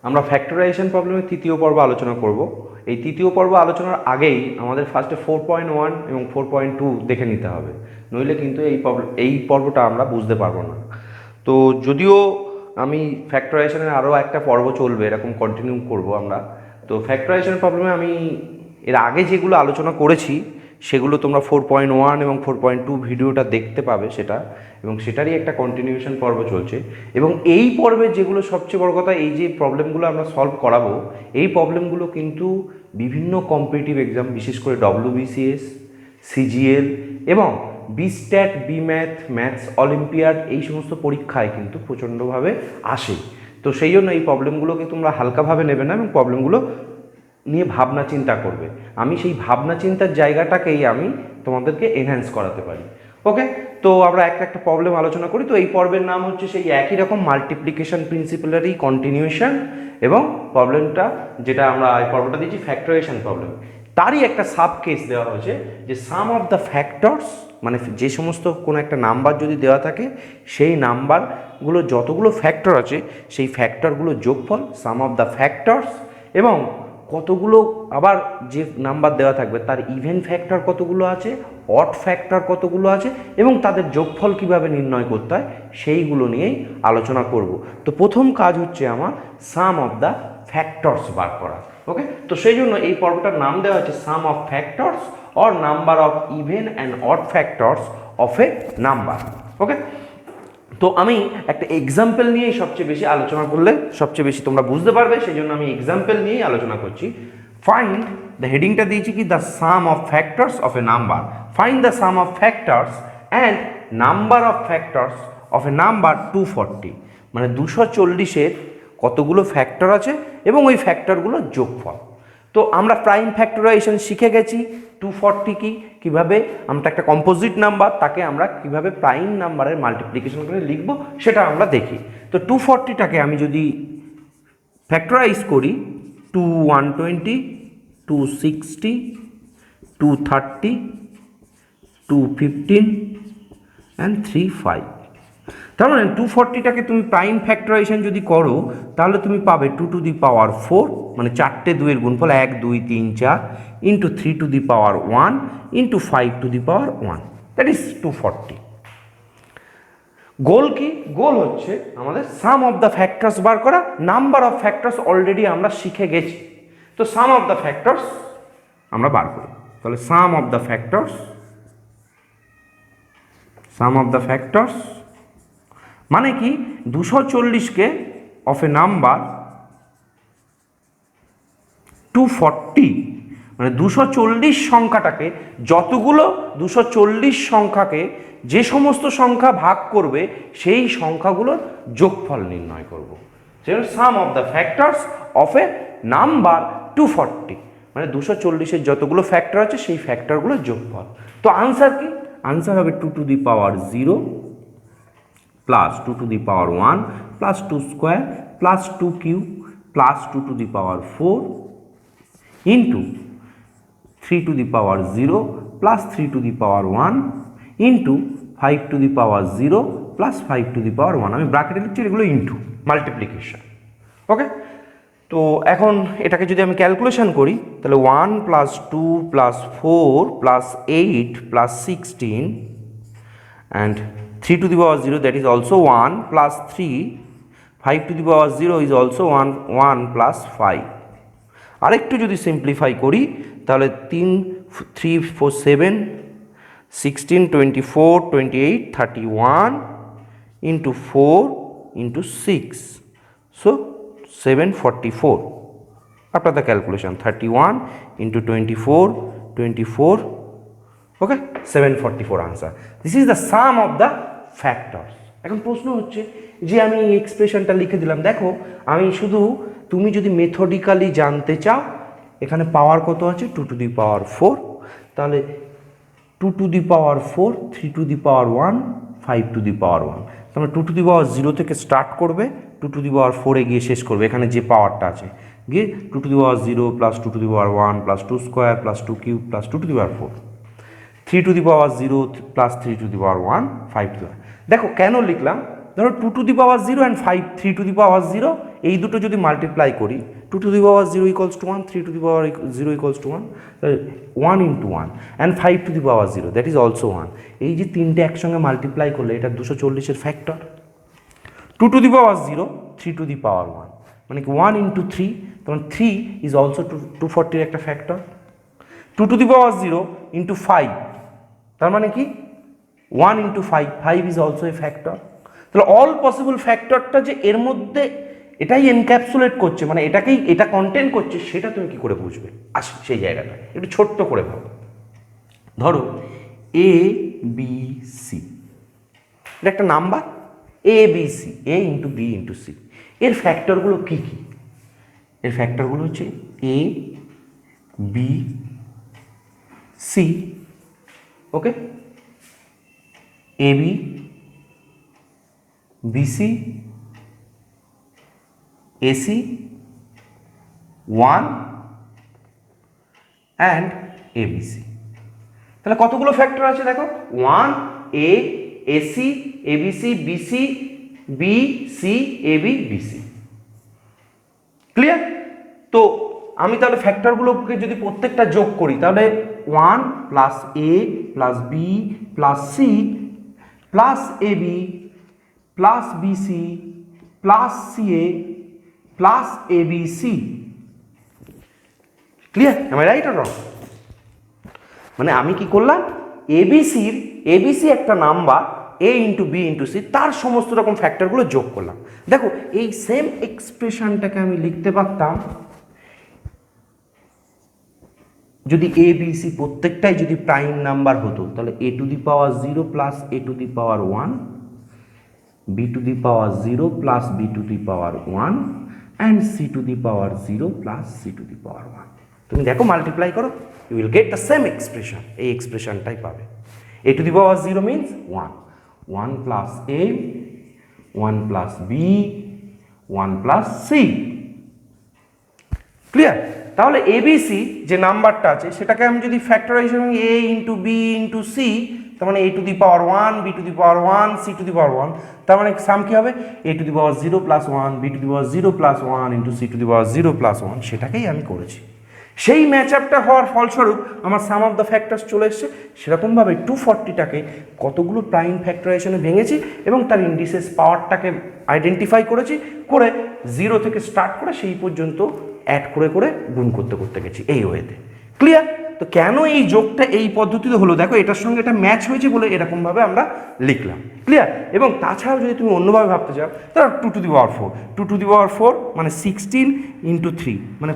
আমরা ফ্যাক্টরাইজেশন প্রবলেমের তৃতীয় পর্ব আলোচনা করব। এই তৃতীয় পর্ব আলোচনার আগেই আমাদের ফার্স্টে 4.1 এবং 4.2 দেখে নিতে হবে, নইলে কিন্তু এই পর্বটা আমরা বুঝতে পারবো না। তো যদিও আমি ফ্যাক্টরাইজেশনের আরও একটা পর্ব চলবে, এরকম কন্টিনিউ করব আমরা। তো ফ্যাক্টরাইজেশন প্রবলেমে আমি এর আগে যেগুলো আলোচনা করেছি সেগুলো তোমরা 4.1 এবং 4.2 ভিডিওটা দেখতে পাবে সেটা, এবং সেটারই একটা কন্টিনিউশন পর্ব চলছে। এবং এই পর্বে যেগুলো সবচেয়ে বড় কথা, এই যে প্রবলেমগুলো আমরা সলভ করাবো, এই প্রবলেমগুলো কিন্তু বিভিন্ন কম্পিটিটিভ এক্সাম, বিশেষ করে WBCS, CGL এবং বিস্ট্যাট, বিম্যাথ, ম্যাথস অলিম্পিয়াড, এই সমস্ত পরীক্ষায় কিন্তু প্রচণ্ডভাবে আসে। তো সেই জন্য এই প্রবলেমগুলোকে তোমরা হালকাভাবে নেবে না এবং প্রবলেমগুলো নিয়ে ভাবনা চিন্তা করবে। আমি সেই ভাবনা চিন্তার জায়গাটাকেই আমি তোমাদেরকে এনহ্যান্স করাতে পারি। ওকে, তো আমরা একটা প্রবলেম আলোচনা করি। তো এই পর্বের নাম হচ্ছে সেই একই রকম মাল্টিপ্লিকেশন প্রিন্সিপালেরই কন্টিনিউশন, এবং প্রবলেমটা যেটা আমরা এই পর্বটা দিচ্ছি ফ্যাক্টরাইজেশন প্রবলেম, তারই একটা সাব কেস দেওয়া হয়েছে যে সাম অফ দ্য ফ্যাক্টরস, মানে যে সমস্ত কোনো একটা নাম্বার যদি দেওয়া থাকে সেই নাম্বারগুলো যতগুলো ফ্যাক্টর আছে সেই ফ্যাক্টরগুলো যোগফল, সাম অফ দ্য ফ্যাক্টরস, এবং কতগুলো আবার যে নাম্বার দেওয়া থাকবে তার ইভেন ফ্যাক্টর কতগুলো আছে, অড ফ্যাক্টর কতগুলো আছে, এবং তাদের যোগফল কিভাবে নির্ণয় করতে হয় সেইগুলো নিয়েই আলোচনা করব। তো প্রথম কাজ হচ্ছে আমার সাম অফ দ্য ফ্যাক্টরস বার করা। ওকে, তো সেই জন্য এই পর্বটার নাম দেওয়া হচ্ছে sum of factors or number of even and odd factors of a number. Okay, তো আমি একটা এক্সাম্পল নিয়েই সবচেয়ে বেশি আলোচনা করলে সবচেয়ে বেশি তোমরা বুঝতে পারবে, সেই জন্য আমি এক্সাম্পল নিয়েই আলোচনা করছি। ফাইন্ড দ্য হেডিংটা দিয়েছি কি, the some of factors of a number. Find the some of factors and number of factors of a number 240, মানে 240-এর কতগুলো ফ্যাক্টর আছে এবং ওই ফ্যাক্টরগুলোর যোগফল। তো আমরা প্রাইম ফ্যাক্টরাইজেশন শিখে গেছি, 240 কি কীভাবে আমরা একটা কম্পোজিট নাম্বার তাকে আমরা কিভাবে প্রাইম নাম্বারের মাল্টিপ্লিকেশন করে লিখব সেটা আমরা দেখি। তো 240টাকে আমি যদি ফ্যাক্টরাইজ করি, 2 120, 260, 230, 215 অ্যান্ড 35। তার মানে 240টাকে তুমি প্রাইম ফ্যাক্টরাইজেশন যদি করো তাহলে তুমি পাবে 2 টু দি পাওয়ার 4, মানে 4টে 2-এর গুণফল 1 2 3 4, into 3 to the power 1 into 5 to the power 1, that is 240। গোল কি? গোল হচ্ছে আমাদের সাম অফ দ্য ফ্যাক্টরস বার করা। নাম্বার অফ ফ্যাক্টরস অলরেডি আমরা শিখে গেছি, তো সাম অফ দ্য ফ্যাক্টরস আমরা বার করি। তাহলে সাম অফ দ্য ফ্যাক্টরস মানে কি, 240কে অফ এ নাম্বার 240, মানে 240 সংখ্যাটাকে যতগুলো 240 সংখ্যাকে যে সমস্ত সংখ্যা ভাগ করবে সেই সংখ্যাগুলোর যোগফল নির্ণয় করব। সেটা sum of the factors of a number 240, মানে 240-এর যতগুলো ফ্যাক্টর আছে সেই ফ্যাক্টরগুলোর যোগফল। তো আনসার কি? আনসার হবে 2 to the power 0 plus 2 to the power 1 plus 2 square plus 2 cube plus 2 to the power 4 into 3 to the power 0 plus 3 to the power 1 into 5 to the power 0 plus 5 to the power 1। আমি ব্র্যাকেটে লিখছি, এগুলো into multiplication. ওকে, তো এখন এটাকে যদি আমি calculation করি তাহলে 1 plus 2 plus 4 plus 8 plus 16 and 3 to the power 0, that is also 1 plus 3, 5 to the power 0 is also 1 plus 5। আরেকটু যদি সিম্পলিফাই করি তাহলে 3 3 4 7 16 24 28 31 into 4 into 6, so 744 after the calculation, 31 into 24 24, okay, 744 answer. This is the some of the factors. এখন প্রশ্ন হচ্ছে যে আমি এই এক্সপ্রেশনটা লিখে দিলাম, দেখো আমি শুধু, তুমি যদি মেথডিক্যালি জানতে চাও এখানে পাওয়ার কত আছে 2 টু দি পাওয়ার 4, তাহলে 2 to the power 4, 3 to the power 1, 5 to the power 1, তাহলে 2 টু দি পাওয়ার 0 থেকে স্টার্ট করবে, 2 টু দি পাওয়ার 4-এ গিয়ে শেষ করবে। এখানে যে পাওয়ারটা আছে গিয়ে 2 to the power 0 plus 2 to the power 1 plus 2 square plus 2 cube plus 2 to the power 4, 3 to the power 0 plus 3 to the power 1, 5 to the power. দেখো কেন লিখলাম, ধরো 2 to the power 0 and 5 3 to the power 0, এই দুটো যদি multiply করি 2 to the power 0 equals to 1, 3 to the power 0 equals to 1, 1 into 1 and 5 to the power 0 that is also 1। এই যে তিনটে একসঙ্গে মাল্টিপ্লাই করলে এটা 240-এর factor. 2 to the power 0, 3 to the power 1, মানে কি 1 ইন্টু 3, তখন 3 ইজ অলসো 240-এর একটা factor. 2 to the power 0 into 5, তার মানে কি 1 into 5, 5 is also a factor. তাহলে অল পসিবল ফ্যাক্টরটা যে এর মধ্যে এটাই এনক্যাপসুলেট করছে, মানে এটাকেই এটা কন্টেন্ট করছে, সেটা তুমি কি করে বুঝবে? আসি সেই জায়গাটা একটু ছোট্ট করে ভাবো। ধরো এ বি সি, এটা একটা number A B C, A into B into C. এর ফ্যাক্টরগুলো কি কি? এর ফ্যাক্টরগুলো হচ্ছে A B C, okay, A B BC AC 1 and ABC. তাহলে কতগুলো ফ্যাক্টর আছে দেখো, 1 A AC ABC BC BC AB BC. Clear? তো আমি তাহলে ফ্যাক্টরগুলোকে যদি প্রত্যেকটা যোগ করি তাহলে 1 plus A plus B plus C plus AB plus BC plus CA plus ABC. Clear? Am I right or wrong? মানে আমি কি করলাম, এবিসি একটা number A into B into C, তার সমস্ত রকম ফ্যাক্টরগুলো যোগ করলাম। দেখো এই সেম এক্সপ্রেশনটাকে আমি লিখতে পারতাম যদি এ বি সি প্রত্যেকটাই যদি প্রাইম নাম্বার হতো, তাহলে A to the power 0 plus A to the power 1, B to the power 0 plus B to the power 1 and C to the power 0 plus C to the power 1। তুমি দেখো multiply করো, you will get the same expression. এই এক্সপ্রেশনটাই পাবে। A to the power 0 means 1, 1 plus A 1 plus B 1 plus C. Clear? তাহলে ABC যে নাম্বারটা আছে সেটাকে আমি যদি factorization A into B into C, তার মানে A to the power 1 B to the power 1 C to the power 1, তার মানে সাম কি হবে, A to the power 0 plus 1 B to the power 0 plus 1 into C to the power 0 plus 1। সেটাকেই আমি করেছি। সেই ম্যাচ আপটা হওয়ার ফলস্বরূপ আমার সাম অফ দ্য ফ্যাক্টরস চলে এসছে। সেরকমভাবে 240টাকে কতগুলো প্রাইম ফ্যাক্টরাইজেশনে ভেঙেছি এবং তার ইন্ডিসেস পাওয়ারটাকে আইডেন্টিফাই করেছি, করে 0 থেকে স্টার্ট করে সেই পর্যন্ত অ্যাড করে করে গুণ করতে করতে গেছি এই ওয়েতে। ক্লিয়ার? তো কেন এই যোগটা এই পদ্ধতিতে হলো, দেখো এটার সঙ্গে এটা ম্যাচ হয়েছে বলে এরকমভাবে আমরা লিখলাম। ক্লিয়ার? এবং তাছাড়াও যদি তুমি অন্যভাবে ভাবতে চাও তাহলে 2 to the power 4, 2 to the power 4 মানে 16 ইন্টু 3 মানে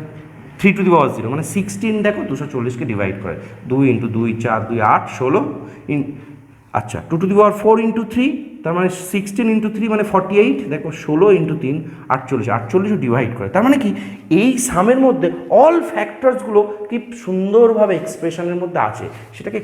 3 টু দি পাওয়ার 0, মানে 16 দেখো 240কে ডিভাইড করে 2 ইন্টু 2 4 2 8 16 আচ্ছা 2 টু দি পাওয়ার 4 ইন্টু 3, তার মানে 16 ইন্টু 3 মানে 48, দেখো 16 ইন্টু 3 48, 48ও ডিভাইড করে। তার মানে কি এই সামের মধ্যে অল ফ্যাক্টরসগুলো কি সুন্দরভাবে এক্সপ্রেশনের মধ্যে আছে, সেটাকে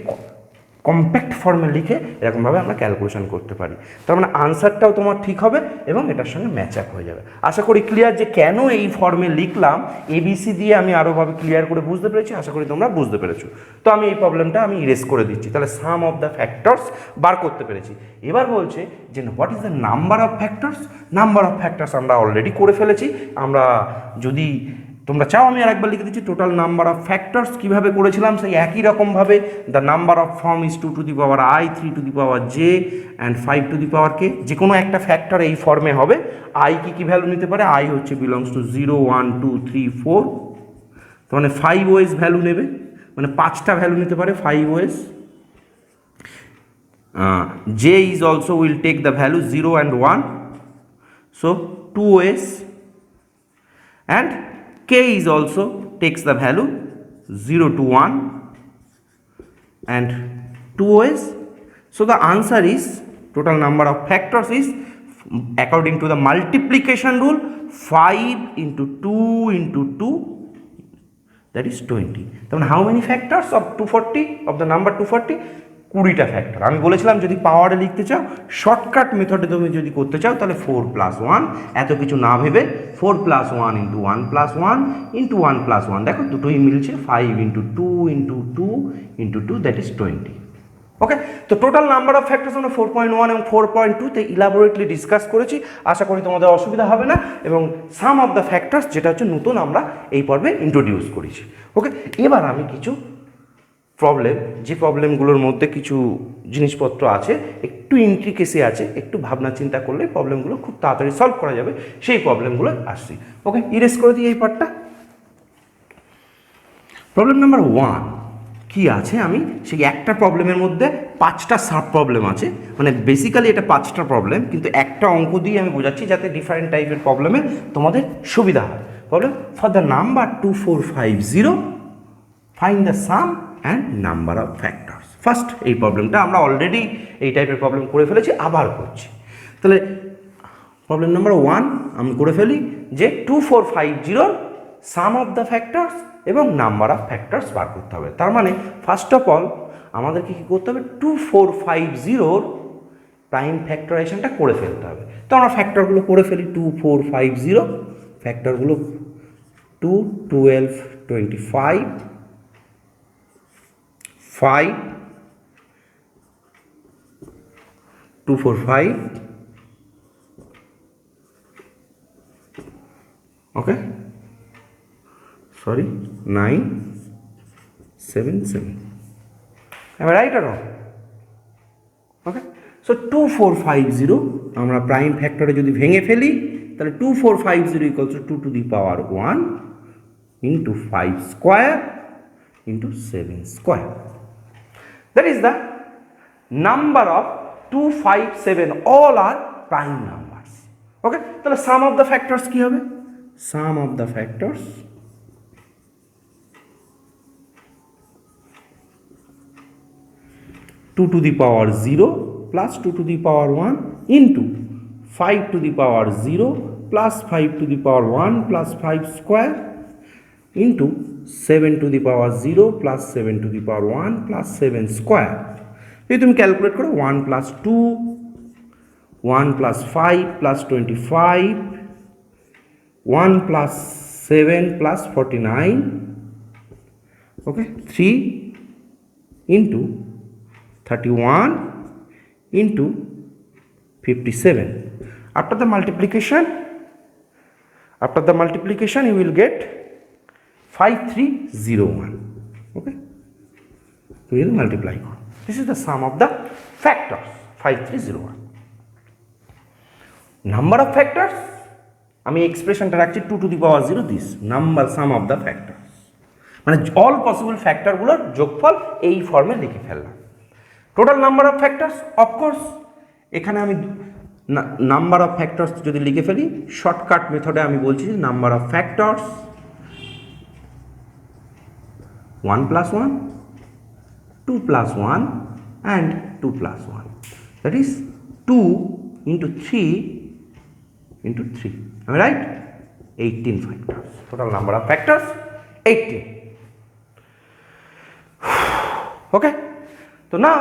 কম্প্যাক্ট ফর্মে লিখে এরকমভাবে আমরা ক্যালকুলেশন করতে পারি। তার মানে আনসারটাও তোমার ঠিক হবে এবং এটার সঙ্গে ম্যাচ আপ হয়ে যাবে। আশা করি ক্লিয়ার যে কেন এই ফর্মে লিখলাম, এবিসি দিয়ে আমি আরোভাবে ক্লিয়ার করে বুঝতে পেরেছি। আশা করি তোমরা বুঝতে পেরেছো। তো আমি এই প্রবলেমটা আমি ইরেজ করে দিচ্ছি। তাহলে সাম অফ দ্য ফ্যাক্টরস বার করতে পেরেছি। এবার বলছে যে what is the number of factors. Number of factors আমরা অলরেডি করে ফেলেছি। আমরা যদি তোমরা চাও আমি আরেকবার লিখে দিচ্ছি টোটাল নাম্বার অফ ফ্যাক্টরস কীভাবে করেছিলাম সেই একই রকমভাবে। The number of form is 2 to the power i 3 to the power j and 5 to the power k। যে কোনো একটা ফ্যাক্টর এই ফর্মে হবে। i কি ভ্যালু নিতে পারে, i হচ্ছে বিলংস টু 0 1 2 3 4, তার মানে 5 ওয়েস ভ্যালু নেবে, মানে 5টা ভ্যালু নিতে পারে 5 ওয়েস। j is also will take the value 0 and 1, so 2 ways, and k is also takes the value 0 to 1 and 2 ways. So the answer is total number of factors is according to the multiplication rule 5 into 2 into 2, that is 20. Then how many factors of 240 of the number 240? 20টা factor. আমি বলেছিলাম যদি পাওয়ারে লিখতে চাও, shortcut মেথডে তুমি যদি করতে চাও তাহলে 4 প্লাস 1, এত কিছু না ভেবে 4 plus 1 into 1 plus 1 into 1 plus 1, দেখো দুটোই মিলছে 5 into 2 into 2 into 2, that is 20। ওকে, তো টোটাল নাম্বার অফ ফ্যাক্টরস আমরা 4.1 এবং 4.2-তে ইলাবোরেটলি ডিসকাস করেছি। আশা করি তোমাদের অসুবিধা হবে না। এবং সাম অফ দ্য ফ্যাক্টরস যেটা হচ্ছে নতুন আমরা এই পর্বে ইন্ট্রোডিউস করেছি। ওকে, এবার আমি কিছু প্রবলেম, যে প্রবলেমগুলোর মধ্যে কিছু জিনিসপত্র আছে, একটু ইন্ট্রিকেসি আছে, একটু ভাবনা চিন্তা করলে প্রবলেমগুলো খুব তাড়াতাড়ি সলভ করা যাবে, সেই প্রবলেমগুলো আসছি। ওকে, ইরেজ করে দিই এই পার্টটা। প্রবলেম নাম্বার 1 কি আছে, আমি সেই একটা প্রবলেমের মধ্যে 5টা সাব প্রবলেম আছে, মানে বেসিক্যালি এটা 5টা প্রবলেম, কিন্তু একটা অঙ্ক দিয়ে আমি বোঝাচ্ছি যাতে ডিফারেন্ট টাইপের প্রবলেমে তোমাদের সুবিধা হয়। Problem for the number 2450 find the sum and number of factors. First এই প্রবলেমটা আমরা অলরেডি এই টাইপের প্রবলেম করে ফেলেছি, আবার করছি। তাহলে প্রবলেম নাম্বার 1 আমি করে ফেলি যে 2450 সাম অফ দ্য ফ্যাক্টরস এবং নাম্বার অফ ফ্যাক্টরস বার করতে হবে। তার মানে ফার্স্ট অফ অল আমাদেরকে কী করতে হবে, 2450 প্রাইম ফ্যাক্টরাইজেশনটা করে ফেলতে হবে। তো আমরা ফ্যাক্টরগুলো করে ফেলি। 2450 ফ্যাক্টরগুলো 2, 12, 25, 5, 245, okay, sorry, 9, 7, 7. Am I right or wrong? Okay, so 2450 আমরা প্রাইম ফ্যাক্টরে যদি ভেঙে ফেলি তাহলে 2450 equals to 2 to the power 1 into 5 square into 7 square. That is the number of 257. All are prime numbers. Okay, তাহলে sum of the factors কি হবে? Sum of the factors two to the power 0 plus 2 to the power 1 into 5 to the power 0 plus 5 to the power 1 plus 5 square into 7 to the power 0 plus 7 to the power 1 plus 7 square. যদি তুমি calculate করো 1 plus 2, 1 plus 5 plus 25, 1 plus 7 plus 49, okay, 3 into 31 into 57. After the multiplication you will get 5301. Okay, we will multiply. This is the sum of the factors 5301. Number of factors আমি এক্সপ্রেশনটা রাখছি 2 to the power 0 this number some of the factors, মানে all possible ফ্যাক্টরগুলোর যোগফল এই ফর্মে লিখে ফেললাম। Total number of factors, of course এখানে আমি নাম্বার অফ ফ্যাক্টরস যদি লিখে ফেলি, শর্টকাট মেথডে আমি বলছি number of factors 1 plus 1, 2 plus 1 and 2 plus 1. That is 2 into 3 into 3. Am I right? 18 factors. Total number of factors 18. Okay? তো না,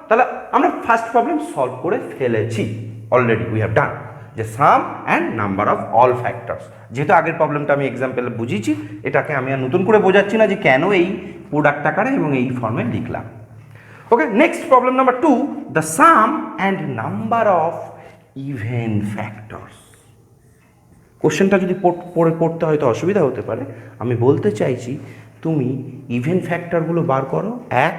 তাহলে আমরা ফার্স্ট প্রবলেম সলভ করে ফেলেছি অলরেডি, উই হ্যাভ ডান, যে sum and number of all factors. যেহেতু আগের প্রবলেমটা আমি এক্সাম্পলে বুঝিয়েছি, এটাকে আমি আর নতুন করে বোঝাচ্ছি না যে কেন এই প্রোডাক্ট আকারে এবং এই ফর্মে লিখলাম। Okay, next problem number 2, the sum and number of even factors. কোশ্চেনটা যদি পড়তে হয়তো অসুবিধা হতে পারে, আমি বলতে চাইছি তুমি ইভেন ফ্যাক্টরগুলো বার করো, 1,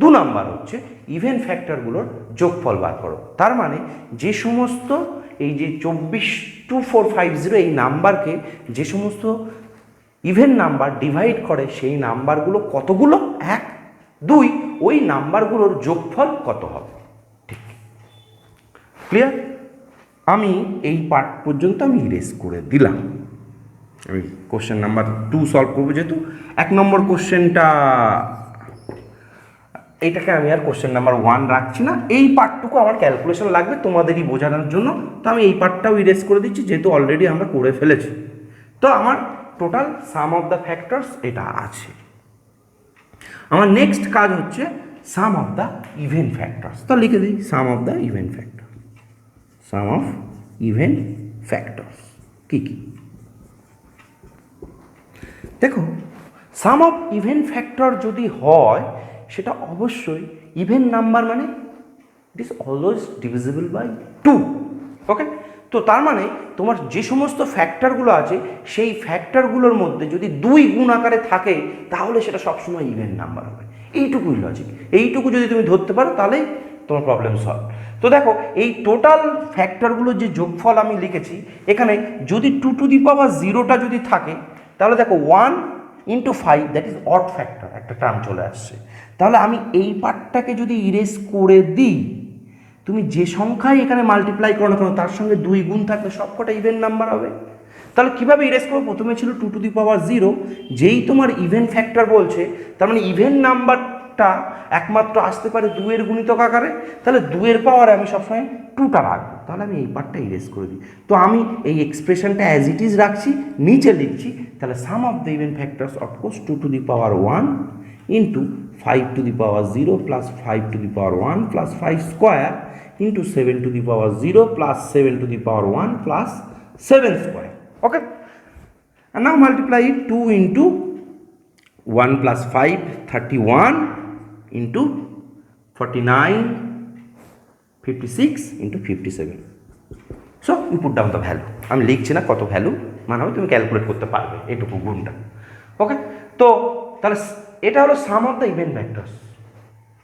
2 নাম্বার হচ্ছে ইভেন ফ্যাক্টরগুলোর যোগফল বার করো। তার মানে যে সমস্ত এই যে 2450 এই নাম্বারকে যে সমস্ত ইভেন নাম্বার ডিভাইড করে সেই নাম্বারগুলো কতগুলো, 1, 2, ওই নাম্বারগুলোর যোগফল কত হবে। ঠিক ক্লিয়ার? আমি এই পার্ট পর্যন্ত আমি ইরেজ করে দিলাম। আমি কোশ্চেন নাম্বার 2 সলভ করবো, যেহেতু 1 নম্বর কোশ্চেনটা এইটাকে আমি আর কোশ্চেন নাম্বার 1 রাখছি না। এই পার্টটুকু আমার ক্যালকুলেশন লাগবে তোমাদেরই বোঝানোর জন্য, তো আমি এই পার্টটাও ইরেজ করে দিচ্ছি যেহেতু অলরেডি আমরা করে ফেলেছি। তো আমার total sum of the factors এটা আছে। আমার নেক্সট কাজ হচ্ছে sum of the even factors. তো লিখে দিই sum of the even factor. Sum of even factors কী কী দেখো, সাম অফ ইভেন ফ্যাক্টর যদি হয় সেটা অবশ্যই ইভেন নাম্বার মানে it is always divisible by 2। Okay, তো তার মানে তোমার যে সমস্ত ফ্যাক্টরগুলো আছে সেই ফ্যাক্টরগুলোর মধ্যে যদি 2 গুণ আকারে থাকে তাহলে সেটা সবসময় ইভেন নাম্বার হবে। এইটুকুই লজিক, এইটুকু যদি তুমি ধরতে পারো তাহলে তোমার প্রবলেম সলভ। তো দেখো এই টোটাল ফ্যাক্টরগুলোর যে যোগফল আমি লিখেছি এখানে, যদি 2 টু দি পাওয়ার 0টা যদি থাকে তাহলে দেখো 1 into 5 that is odd factor, একটা টার্ম চলে আসছে। তাহলে আমি এই পার্টটাকে যদি ইরেজ করে দিই, তুমি যে সংখ্যায় এখানে মাল্টিপ্লাই করো না কেন তার সঙ্গে 2 গুণ থাকলে সবকটা ইভেন নাম্বার হবে। তাহলে কীভাবে ইরেজ করবো? প্রথমে ছিল 2 টু দি পাওয়ার 0, যেই তোমার ইভেন ফ্যাক্টর বলছে তার মানে ইভেন নাম্বারটা একমাত্র আসতে পারে 2 এর গুণিতক আকারে, তাহলে 2 এর পাওয়ারে আমি সবসময় 2টা রাখবো। তাহলে আমি এই পার্টটা ইরেজ করে দিই। তো আমি এই এক্সপ্রেশনটা অ্যাজ ইট ইজ রাখছি, নিচে লিখছি তাহলে sum of the even factors of course 2 to the power 1 into 5 to the power 0 plus 5 to the power 1 plus 5 square into 7 to the power 0 plus 7 to the power 1 plus 7 square. Okay, and now multiply it 2 into 1 plus 5 31 into 49 56 into 57. So you put down the value. আমি লিখছি না কত value মানে হবে, তুমি calculate করতে পারবে এইটুকু গুণটা। ওকে, তো তাহলে এটা হলো sum of the even factors.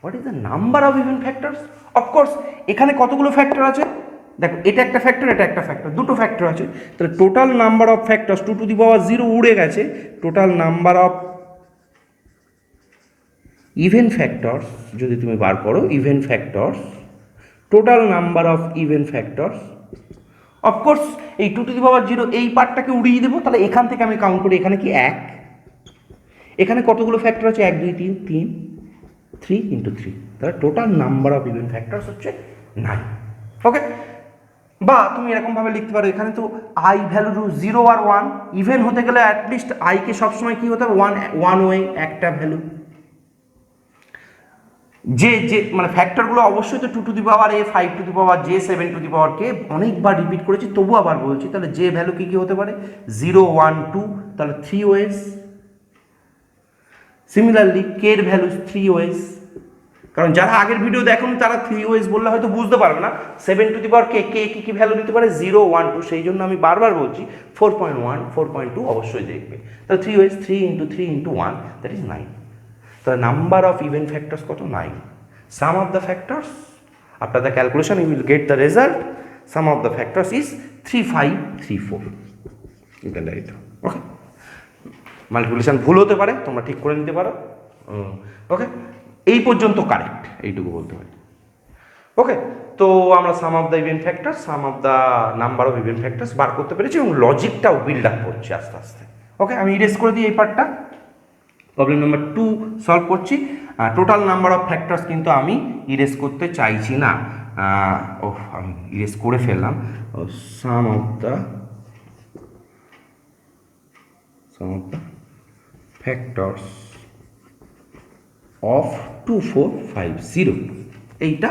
What is the number of even factors? Of course এখানে কতগুলো ফ্যাক্টর আছে দেখো, এটা একটা ফ্যাক্টর, এটা একটা ফ্যাক্টর, দুটো ফ্যাক্টর আছে। তাহলে total number of factors 2 to the power 0 উড়ে গেছে, total number of even factors যদি তুমি বার করো, even factors, total number of even factors, of course এই 2 টু দি পাওয়ার 0 এই পার্টটাকে উড়িয়ে দেবো। তাহলে এখান থেকে আমি কাউন্ট করি, এখানে কি 1, এখানে কতগুলো ফ্যাক্টর আছে 1 2 3 3, 3 ইন্টু 3, তাহলে total number of even factors হচ্ছে 9। ওকে, বা তুমি এরকমভাবে লিখতে পারো, এখানে তো আই ভ্যালু 0 আর 1, ইভেন হতে গেলে অ্যাটলিস্ট আইকে সবসময় কী হতে হবে 1 ওয়ে একটা ভ্যালু। যে যে মানে ফ্যাক্টরগুলো অবশ্যই তো 2 to the power a 5 to the power j 7 two the power k, অনেকবার রিপিট করেছি তবু আবার বলছি। তাহলে যে ভ্যালু কী কী হতে পারে 0 1 2, তাহলে 3 ওয়েজ। সিমিলারলি কে এর ভ্যালু 3 ওয়েজ, কারণ যারা আগের ভিডিও দেখুন তারা 3 ওয়েজ বললে হয়তো বুঝতে পারবে না। 7 two the power K K key key value দিতে পারে 0 1 2, সেই জন্য আমি বারবার বলছি 4.1 4.2 অবশ্যই দেখবে। তাহলে 3 ways, 3 into 3 into 1 that is 9। তাহলে নাম্বার অফ ইভেন ফ্যাক্টরস কত 9। Sum of the factors after the calculation you will get the result, sum of the factors is 3534। You can write. Okay, multiplication ভুল হতে পারে, তোমরা ঠিক করে নিতে পারো। ওকে, এই পর্যন্ত কারেক্ট, এইটুকু বলতে পারি। ওকে, তো আমরা sum of the even factors, sum of the number of even factors বার করতে পেরেছি এবং লজিকটাও বিল্ড আপ করছি আস্তে আস্তে। ওকে, আমি ইরেজ করে দিই এই পার্টটা। প্রবলেম নাম্বার 2 সলভ করছি। টোটাল নাম্বার অফ ফ্যাক্টরস কিন্তু আমি ইরেজ করতে চাইছি না, আমি ইরেজ করে ফেললাম। সাম অফ দ্য ফ্যাক্টরস অফ 2450, এইটা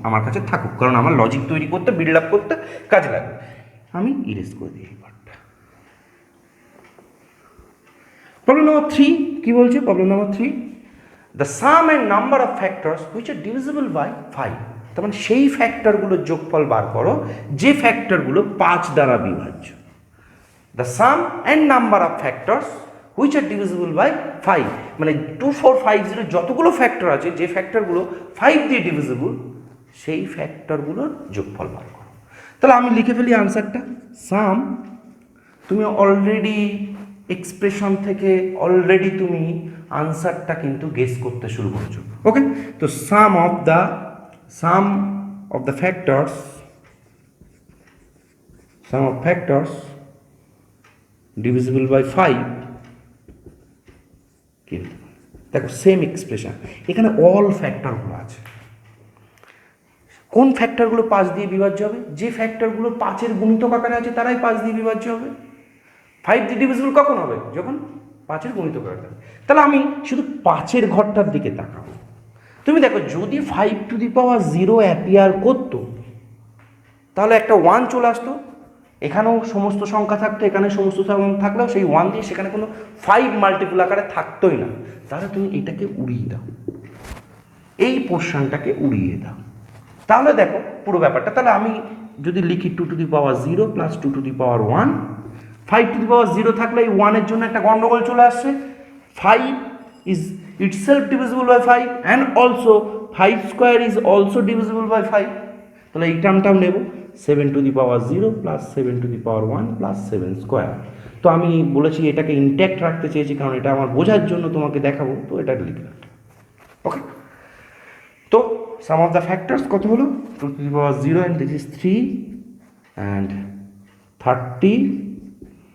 আমার কাছে থাকুক, কারণ আমার লজিক তৈরি করতে বিল্ড আপ করতে কাজে লাগবে। আমি ইরেজ করে দিই এই পার্টটা। প্রবলেম নাম্বার 3 কি বলছে? Problem number 3, the sum and number of factors which are divisible by 5। তার মানে সেই ফ্যাক্টরগুলোর যোগফল বার করো যে ফ্যাক্টরগুলো 5 দ্বারা বিভাজ্য। The sum and number of factors which are divisible by 5, মানে 2450 যতগুলো ফ্যাক্টর আছে যে ফ্যাক্টরগুলো 5 দিয়ে ডিভিজিবল সেই ফ্যাক্টরগুলোর যোগফল বার করো। তাহলে আমি লিখে ফেলি আনসারটা। সাম, তুমি অলরেডি এক্সপ্রেশন থেকে অলরেডি তুমি আনসারটা কিন্তু গেস করতে শুরু করছো। ওকে, তো sum of the factors divisible by 5, কিন্তু দেখো সেম এক্সপ্রেশন, এখানে অল ফ্যাক্টরগুলো আছে। কোন ফ্যাক্টরগুলো 5 দিয়ে বিভাজ্য হবে? যে ফ্যাক্টরগুলো 5-এর গুণিতক আকারে আছে তারাই 5 দিয়ে বিভাজ্য হবে। 5 দিয়ে ডিভিজিবল কখন হবে? যখন 5-এর গুণিতক আকারে। তাহলে আমি শুধু 5-এর ঘরটার দিকে তাকাবো। তুমি দেখো যদি 5 টু দি পাওয়ার 0 অ্যাপিয়ার করতো তাহলে একটা 1 চলে আসতো, এখানেও সমস্ত সংখ্যা থাকতো, এখানে সমস্ত সংখ্যা থাকলেও সেই 1 দিয়ে সেখানে কোনো 5 মাল্টিপল আকারে থাকতোই না। তাহলে তুমি এটাকে উড়িয়ে দাও। এই পোর্শনটাকে উড়িয়ে দাও। তাহলে দেখো পুরো ব্যাপারটা, তাহলে আমি যদি লিখি 2 to the power 0 plus 2 to the power 1, 5 to the power 0 থাকলে এই 1-এর জন্য একটা গন্ডগোল চলে আসছে। 5 is itself divisible by 5 and also 5 square is also divisible by 5, তাহলে এই টার্মটাও নেব 7 two the power 0 plus 7 two the power 1 plus 7 square. তো আমি বলেছি এটাকে ইনট্যাক্ট রাখতে চেয়েছি কারণ এটা আমার বোঝার জন্য তোমাকে দেখাবো, তো এটা লিখলাম। ওকে, তো সাম অফ দ্য ফ্যাক্টরস কত হলো? 2 to the power 0 and this is 3 and 30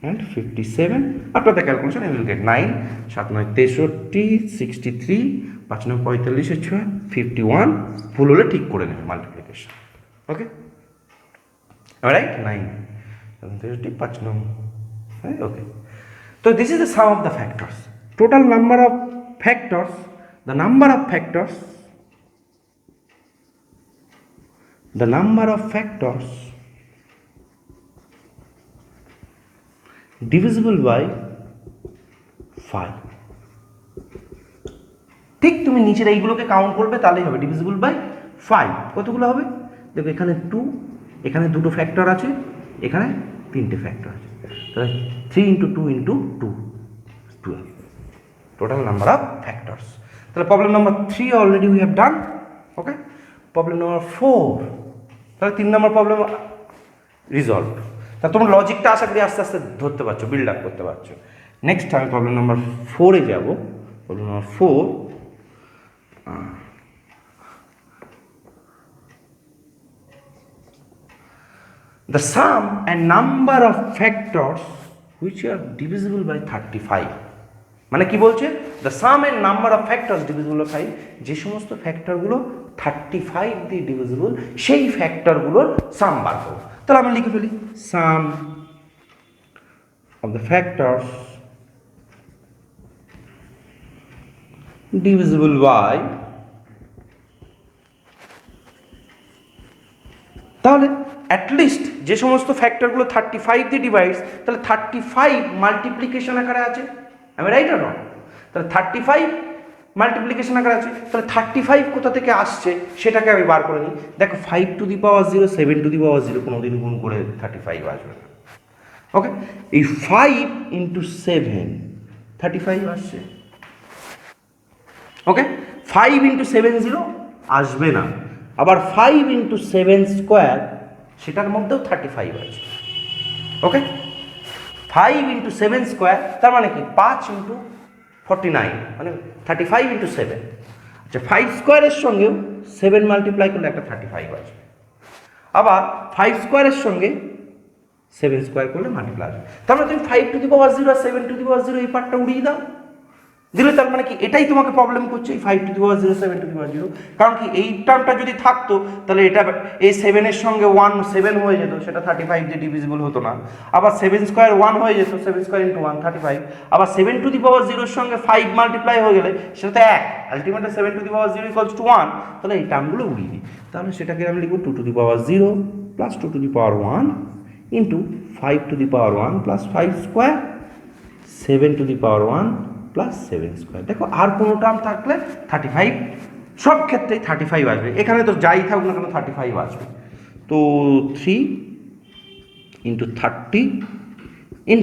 and 57. After the calculation I will get 9, 7 9 63, 63, 5 9 45 51, ভুল হলে ঠিক করে নেবে multiplication. Okay, alright, 9 7 63 5 9, okay. So this is the sum of the factors. Total number of factors, the number of factors divisible by 5. ঠিক তুমি নিচের এইগুলোকে count করবে তাহলেই হবে ডিভিজিবল বাই 5। কতগুলো হবে দেখো, এখানে 2, এখানে দুটো ফ্যাক্টর আছে, এখানে তিনটে ফ্যাক্টর আছে, তাহলে 3 × 2 × 2 12 টোটাল নাম্বার অফ ফ্যাক্টরস। তাহলে problem number 3 already we have done. Okay, problem number 4, তাহলে 3 নম্বর প্রবলেম রিজলভ। তা তোমরা লজিকটা আশা করি আস্তে আস্তে ধরতে পারছো, বিল্ড আপ করতে পারছো। নেক্সট আমি প্রবলেম নাম্বার 4-এ যাব। Problem number 4, the sum and number of factors which are divisible by 35, মানে কি বলছে? the sum and number of factors divisible by 5, যে সমস্ত ফ্যাক্টরগুলো 35 দিয়ে ডিভিজিবল সেই ফ্যাক্টরগুলোর সাম বার করো। তাহলে আমি লিখে ফেলি সাম of the factors divisible by, তাহলে অ্যাটলিস্ট যে সমস্ত ফ্যাক্টরগুলো 35 দিয়ে ডিভাইডস, তাহলে 35 মাল্টিপ্লিকেশন আকারে আছে, আমি রাইট আর নট? তাহলে 35 মাল্টিপ্লিকেশন আকারে আছে, তাহলে 35 কোথা থেকে আসছে সেটাকে আমি বার করে নিই। দেখো 5 to the power 0, 7 two the power 0 কোনোদিন গুণ করে 35 আসবে না। ওকে, এই 5 × 7 35 আসছে। ওকে, 5 × 7 0 আসবে না, আবার 5 × 7 স্কোয়ার সেটার মধ্যেও 35 আছে। ওকে, 5 × 7 স্কোয়ার তার মানে কি 5 × 49 মানে 35 × 7। আচ্ছা, 5 স্কোয়ারের সঙ্গেও 7 মাল্টিপ্লাই করলে একটা 35 আসবে, আবার 5 স্কোয়ারের সঙ্গে 7 স্কোয়ার করলে মাল্টিপ্লাই আসবে। তার মানে তুমি 5 to the power 0 R 7 two the power 0 এই পার্টটা উড়িয়ে দাও, দিলে তার মানে কি এটাই তোমাকে প্রবলেম করছে, এই 5 to the power 0 7 two the power 0। কারণ কি এই টার্মটা যদি থাকতো তাহলে এটা এই 7-এর সঙ্গে 1 7 হয়ে যেত, সেটা 35 দিয়ে ডিভিজিবল হতো না। আবার 7 স্কোয়ার 1 হয়ে যেত, 7 স্কোয়ার × 1 35। আবার 7 টু দি পাওয়ার 0-এর সঙ্গে 5 মাল্টিপ্লাই হয়ে গেলে সেটা তো 1, আলটিমেটলি 7 টু দি পাওয়ার 0 = 1। তাহলে এই টার্মগুলো উড়িয়ে দিই, তাহলে সেটাকে আমি লিখব 2 to the power 0 plus 2 to the power 1 × 5 to the power 1 plus 5 square 7 two the power 1 plus 7 square. দেখো আর কোনো টার্ম থাকলে 35, সব ক্ষেত্রেই 35 আসবে, এখানে তো যাই থাকুক না কেন 35 আসবে। তো 3 × 30 ×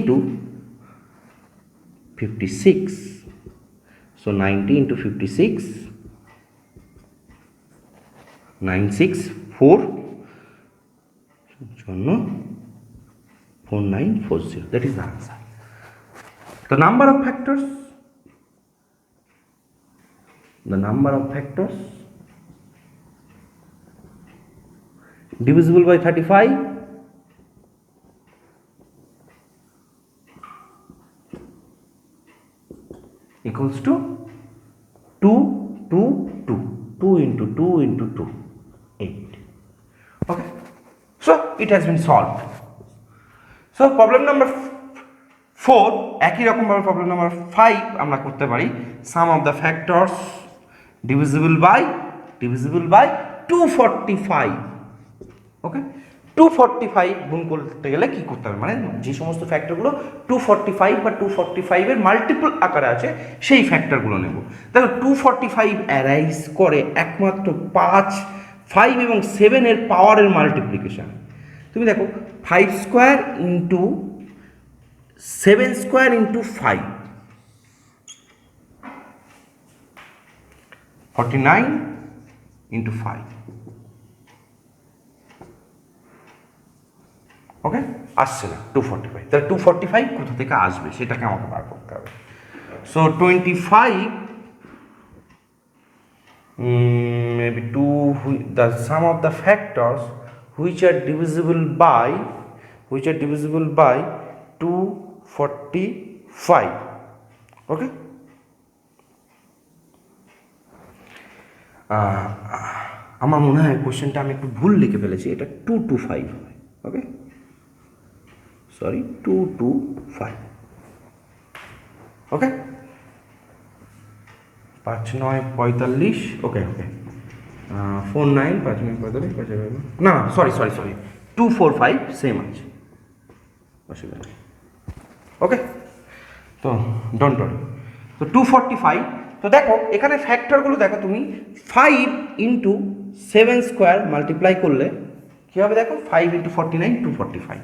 56, so 90 × 56 964 জন্য 4940, that is the answer. The number of factors divisible by 35 equals to 2 2 2 2 × 2 × 2 8. Okay, so it has been solved. So problem number 4 একই রকম ভাবে প্রবলেম নাম্বার 5 আমরা করতে পারি। Sum of the factors divisible by 245। Okay, 245 গুণ করতে গেলে কি করতে হবে, মানে যে সমস্ত ফ্যাক্টরগুলো 245 বা 245-এর মাল্টিপল আকারে আছে সেই ফ্যাক্টরগুলো নেব। দেখো 245 অ্যারাইজ করে একমাত্র 5, 5 এবং 7-এর পাওয়ারের মাল্টিপ্লিকেশান। তুমি দেখো 5 square into 7 square into 5, 49 into 5। ওকে, আসছে না 245, তাহলে 245 কোথা থেকে আসবে সেটাকে আমাকে বার করতে হবে। So 25 maybe 2, the sum of the factors which are divisible by 245. Okay, আমার মনে হয় কোশ্চেনটা আমি একটু ভুল লিখে ফেলেছি, এটা 225 হয়। ওকে, সরি 225। ওকে, 5 9 45। ওকে ওকে, 4 9 5 9 45, না সরি 245 সেম আছে, অসুবিধা নেই। ওকে, তো ডোন্ট ওয়ারি। তো 245, তো দেখো এখানে ফ্যাক্টরগুলো দেখো তুমি 5 ইন্টু 7 স্কোয়ার মাল্টিপ্লাই করলে কী হবে দেখো, 5 ইন্টু 49 245,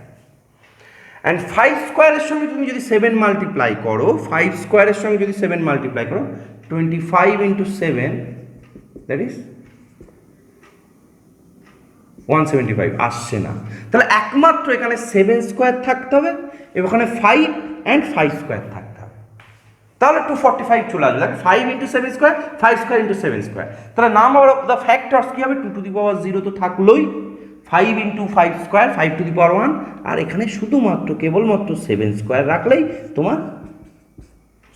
অ্যান্ড 5 স্কোয়ারের সঙ্গে তুমি যদি 7 মাল্টিপ্লাই করো, 5 স্কোয়ারের সঙ্গে যদি 7 মাল্টিপ্লাই করো, 25 ইন্টু 7 দ্যাট ইজ 175, আসছে না। তাহলে একমাত্র এখানে 7 স্কোয়ার থাকতে হবে এবং ওখানে 5 অ্যান্ড 5 স্কোয়ার থাকতে হবে, তাহলে 245 চলে আসবে। দেখো 5 into 7 square, 5 square into 7 square, তাহলে নাম্বার অফ দ্য ফ্যাক্টরস কী হবে, 2 টু দি পাওয়ার 0 তো থাকলোই, 5 into 5 square 5 to the power 1, আর এখানে শুধুমাত্র কেবলমাত্র 7 স্কোয়ার রাখলেই তোমার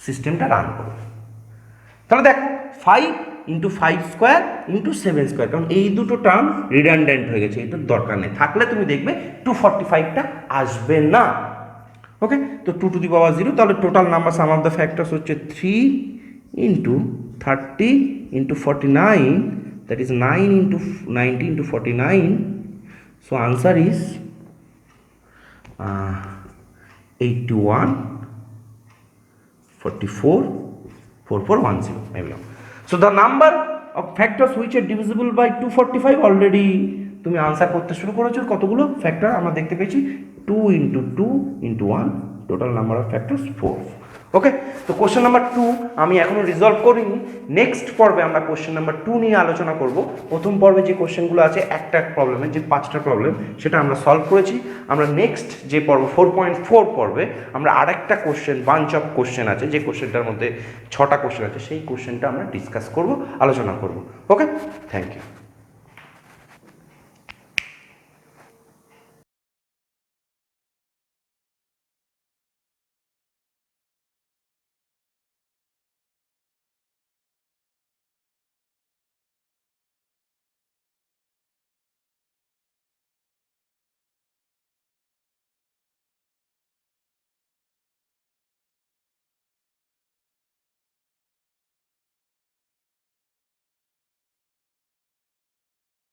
সিস্টেমটা রান করবে। তাহলে দেখো 5 ইন্টু 5 স্কোয়ার ইন্টু 7 স্কোয়ার, কারণ এই দুটো টার্ম রিডান্ডেন্ট হয়ে গেছে, এটার দরকার নেই, থাকলে তুমি দেখবে 245টা আসবে না। ওকে, তো 2 টু দি পাওয়ার 0, তাহলে total number some of the factors হচ্ছে 3 into 30 into 49, that is 9 into 90 into 49. So answer is 81 44 4410. So the number of factors which are divisible by 245 already তুমি আনসার করতে শুরু করেছো। কতগুলো ফ্যাক্টর আমরা দেখতে পেয়েছি, 2 into 2 into 1, total number of factors 4। ওকে, তো কোশ্চেন নাম্বার 2 আমি এখনো রিজলভ করিনি, নেক্সট পর্বে আমরা কোশ্চেন নাম্বার 2 নিয়ে আলোচনা করব। প্রথম পর্বে যে কোশ্চেনগুলো আছে একটা প্রবলেমের যে 5টা প্রবলেম সেটা আমরা সলভ করেছি। আমরা নেক্সট যে পর্ব 4.4 পর্বে আমরা আরেকটা কোশ্চেন, বাঞ্চ অফ কোশ্চেন আছে, যে কোশ্চেনটার মধ্যে 6টা কোশ্চেন আছে, সেই কোশ্চেনটা আমরা ডিসকাস করব, আলোচনা করব। ওকে, থ্যাংক ইউ।